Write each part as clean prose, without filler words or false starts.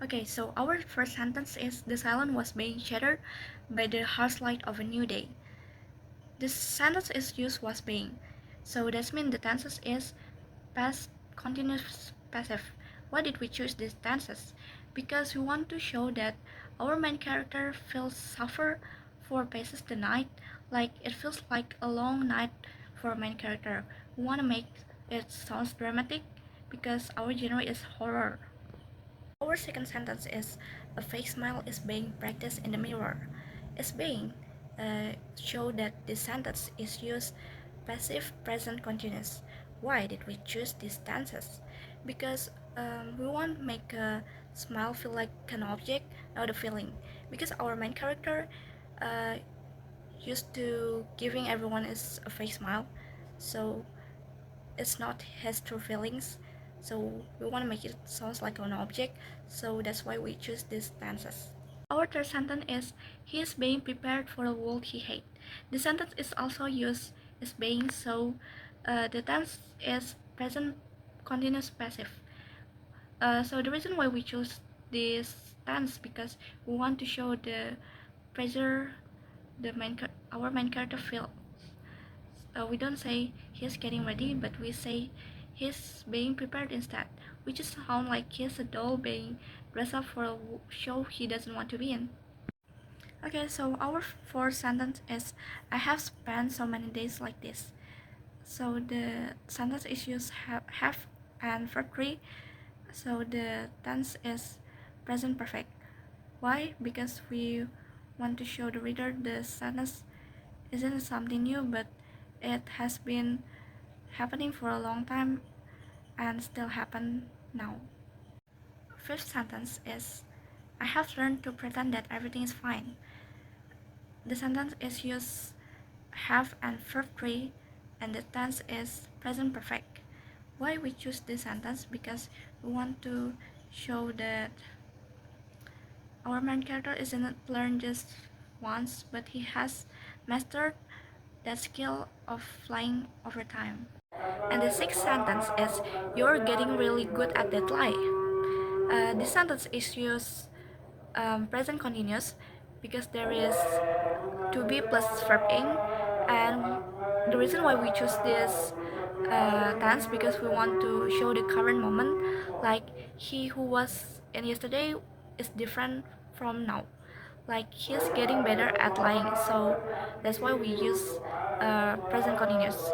Okay, so our first sentence is the silence was being shattered by the harsh light of a new day. This sentence is used was being. So that means the tenses is past continuous passive. Why did we choose these tenses? Because we want to show that our main character feels suffer for passes the night, like it feels like a long night for main character. We want to make it sounds dramatic because our genre is horror. Our second sentence is a fake smile is being practiced in the mirror. Is being show that this sentence is used passive present continuous. Why did we choose these tenses? Because we want to make a smile feel like an object, not a feeling. Because our main character uh, used to giving everyone is a fake smile, so it's not his true feelings. So we want to make it sounds like an object, so that's why we choose these tenses. Our third sentence is he is being prepared for a world he hates. The sentence is also used as being, so the tense is present continuous passive. So the reason why we choose this tense because we want to show the pressure our main character feels. We don't say he's getting ready, but we say he's being prepared instead, which is sound like he's a doll being dressed up for a show he doesn't want to be in. Okay, so our fourth sentence is I have spent so many days like this. So the sentence is used have and verb 3. So the tense is present perfect. Why? Because we want to show the reader the sentence isn't something new, but it has been happening for a long time and still happen now. Fifth sentence is I have learned to pretend that everything is fine. The sentence is used have and verb 3 and the tense is present perfect. Why we choose this sentence? Because we want to show that our main character isn't learned just once, but he has mastered that skill of flying over time. And the sixth sentence is you're getting really good at that lie. This sentence is used present continuous because there is to be plus verb ing, and the reason why we choose this tense because we want to show the current moment, like he who was in yesterday is different from now, like he's getting better at lying, so that's why we use present continuous.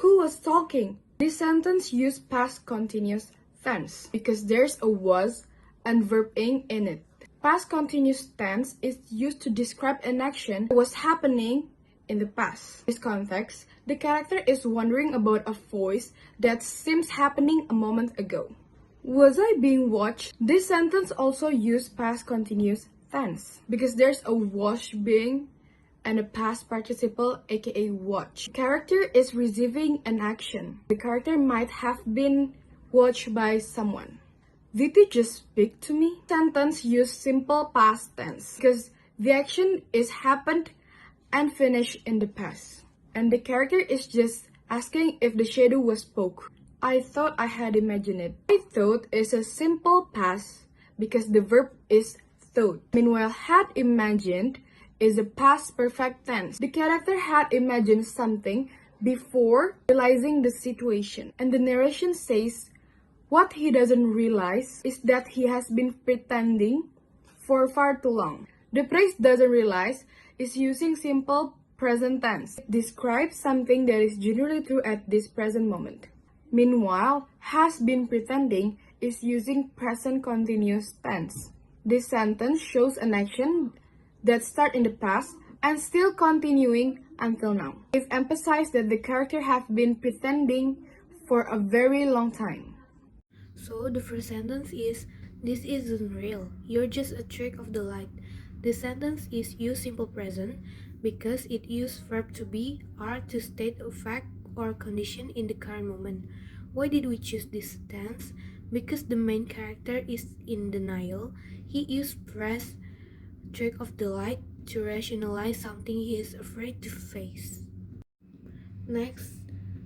Who was talking? This sentence uses past continuous tense because there's a was and verb ing in it. Past continuous tense is used to describe an action that was happening in the past. In this context, the character is wondering about a voice that seems happening a moment ago. Was I being watched? This sentence also uses past continuous tense because there's a was being and a past participle aka watch. The character is receiving an action. The character might have been watched by someone. Did he just speak to me? Sentence use simple past tense because the action is happened and finished in the past. And the character is just asking if the shadow was spoke. I thought I had imagined it. I thought is a simple past because the verb is thought. Meanwhile, had imagined is a past perfect tense. The character had imagined something before realizing the situation. And the narration says what he doesn't realize is that he has been pretending for far too long. The phrase doesn't realize is using simple present tense. It describes something that is generally true at this present moment. Meanwhile, has been pretending is using present continuous tense. This sentence shows an action that started in the past and still continuing until now. It emphasizes that the character have been pretending for a very long time. So the first sentence is this isn't real. You're just a trick of the light. The sentence is use simple present because it uses verb to be or to state a fact or condition in the current moment. Why did we choose this tense? Because the main character is in denial. He used press trick of the light to rationalize something he is afraid to face. Next,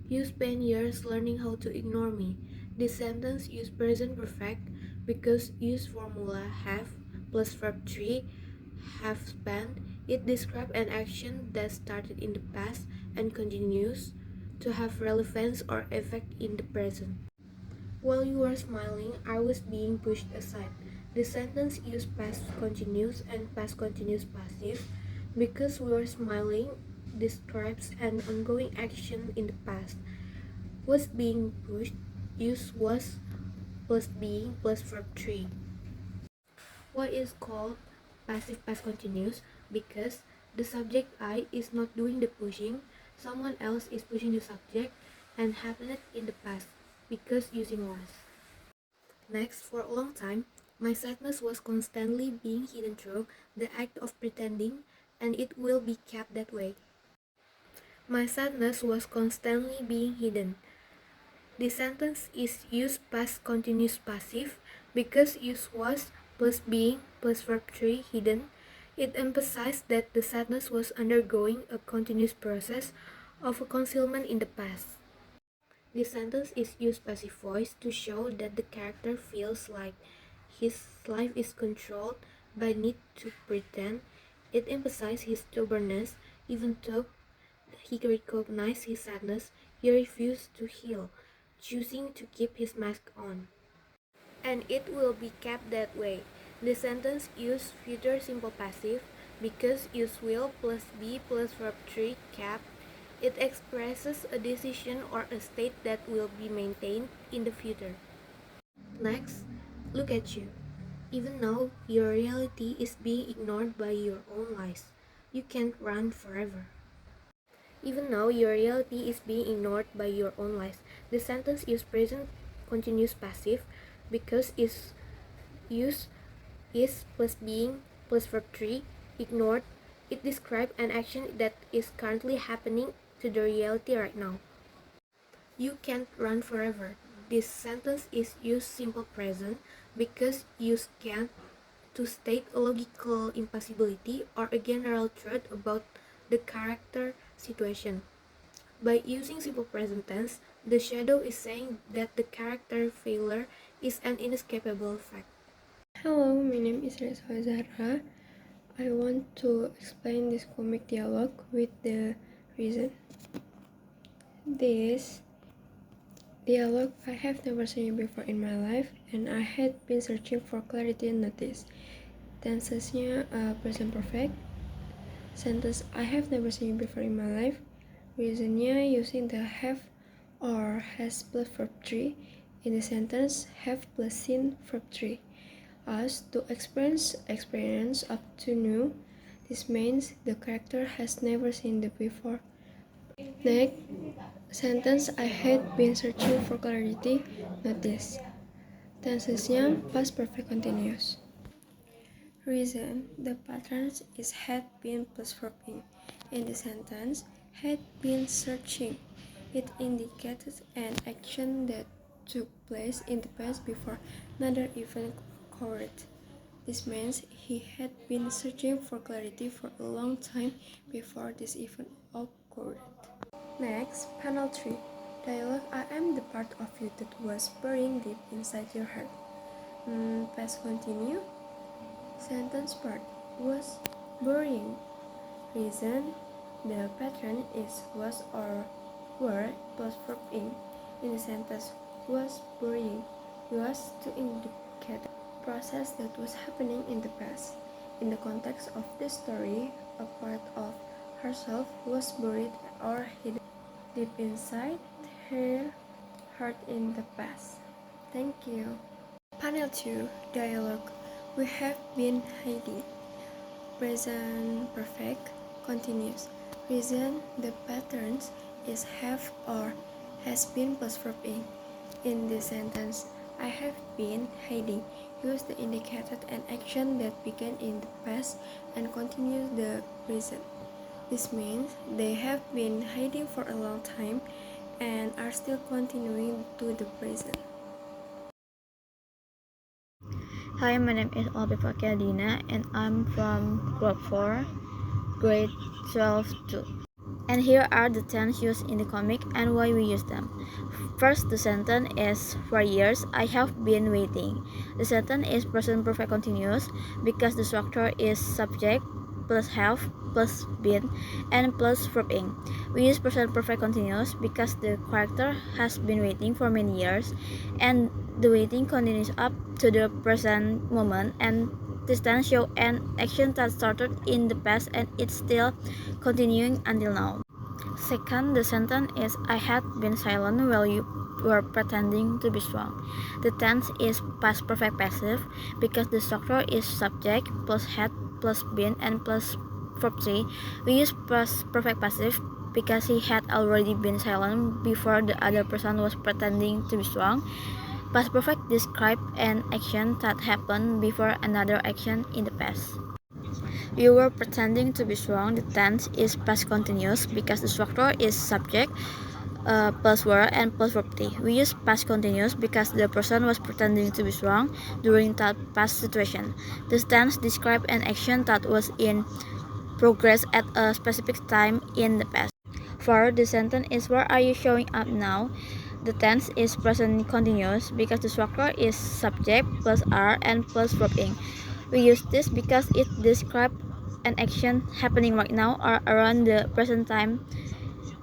you spend years learning how to ignore me. This sentence uses present perfect because use formula have plus verb 3 have spent. It describes an action that started in the past and continues to have relevance or effect in the present. While you were smiling, I was being pushed aside. The sentence used past continuous and past continuous passive because we were smiling describes an ongoing action in the past. Was being pushed use was plus being plus verb 3. Why is called passive past continuous? Because the subject I is not doing the pushing, someone else is pushing the subject and happened in the past because using was. Next, for a long time, my sadness was constantly being hidden through the act of pretending, and it will be kept that way. My sadness was constantly being hidden. The sentence is used past continuous passive because use was plus being plus verb 3 hidden. It emphasized that the sadness was undergoing a continuous process of concealment in the past. The sentence is used passive voice to show that the character feels like his life is controlled by need to pretend. It emphasizes his stubbornness. Even though he recognized his sadness, he refused to heal, choosing to keep his mask on. And it will be kept that way. The sentence used future simple passive because use will plus be plus verb 3 kept. It expresses a decision or a state that will be maintained in the future. Next, look at you. Even now, your reality is being ignored by your own lies. You can't run forever. Even now, your reality is being ignored by your own lies. The sentence is present continuous passive because is use is plus being plus verb 3 ignored. It describes an action that is currently happening to the reality right now. You can't run forever. This sentence is used simple present because use can't to state a logical impossibility or a general truth about the character situation. By using simple present tense, the shadow is saying that the character failure is an inescapable fact. Hello, my name is Raysah. I want to explain this comic dialogue with the reason. This dialogue I have never seen before in my life, and I had been searching for clarity in notice. Tensesnya present perfect. Sentence I have never seen before in my life. Reasonnya using the have or has plus verb 3 in the sentence have plus seen verb 3. As to experience up to new. This means the character has never seen it before. Next sentence I had been searching for clarity. Notice. Tensesnya past perfect continuous. Reason the pattern is had been plus verb in the sentence had been searching. It indicated an action that took place in the past before another event occurred. This means he had been searching for clarity for a long time before this event occurred. Next, panel 3. Dialogue I am the part of you that was buried deep inside your heart. Past continue. Sentence part was burying. Reason the pattern is was or were plus verb in the sentence was burying was to indicate a process that was happening in the past. In the context of this story, a part of herself was buried or hidden deep inside her heart in the past. Thank you. Panel 2 Dialogue We have been hiding. Present perfect continues. Reason the patterns is have or has been plus verb in this sentence. I have been hiding. Use the indicated an action that began in the past and continues the present. This means they have been hiding for a long time and are still continuing to the present. Hi, my name is Auliya and I'm from Group 4, grade 12 2. And here are the tense used in the comic and why we use them. First, the sentence is for years I have been waiting. The sentence is present perfect continuous because the structure is subject plus have plus been and plus verb ing. We use present perfect continuous because the character has been waiting for many years and the waiting continues up to the present moment, and this tense shows an action that started in the past and it's still continuing until now. Second, the sentence is I had been silent while you were pretending to be strong. The tense is past perfect passive because the structure is subject plus had plus been and plus verb 3. We use past perfect passive because he had already been silent before the other person was pretending to be strong. Past perfect describes an action that happened before another action in the past. You were pretending to be strong. The tense is past continuous because the structure is subject plus were and plus verb t. We use past continuous because the person was pretending to be strong during that past situation. The tense describes an action that was in progress at a specific time in the past. For the sentence is where are you showing up now? The tense is present continuous because the structure is subject plus are and plus verb ing. We use this because it describes an action happening right now or around the present time.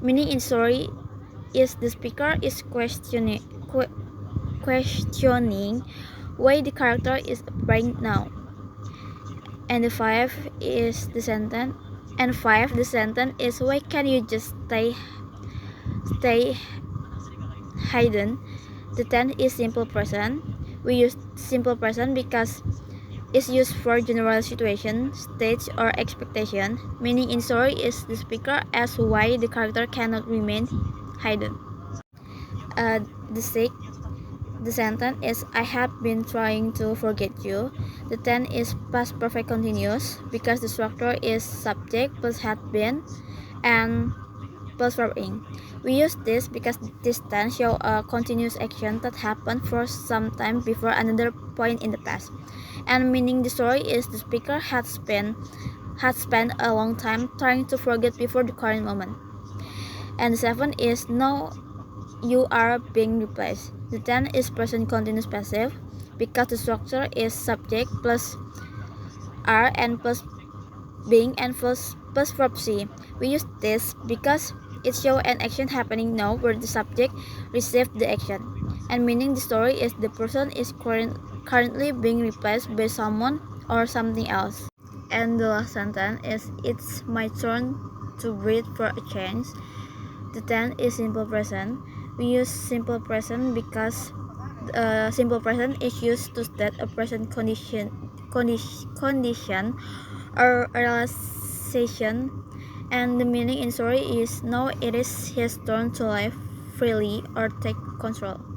Meaning in story is the speaker is questioning why the character is right now. And the five is the sentence. And five, the sentence is why can you just stay hidden? The tense is simple present. We use simple present because it's used for general situation, stage, or expectation. Meaning in story is the speaker asks why the character cannot remain hidden. Uh, the sixth, the sentence is I have been trying to forget you. The tense is past perfect continuous because the structure is subject plus had been and plus verb ing. We use this because this tense shows a continuous action that happened for some time before another point in the past. And meaning the story is the speaker had spent a long time trying to forget before the current moment. And the seven is now you are being replaced. The tense is present continuous passive because the structure is subject plus are and plus being and plus verb c. We use this because it shows an action happening now where the subject received the action. And meaning the story is the person is currently being replaced by someone or something else. And the last sentence is it's my turn to breathe for a change. The tense is simple present. We use simple present because simple present is used to state a present condition or a realization, and the meaning in story is now it is his turn to live freely or take control.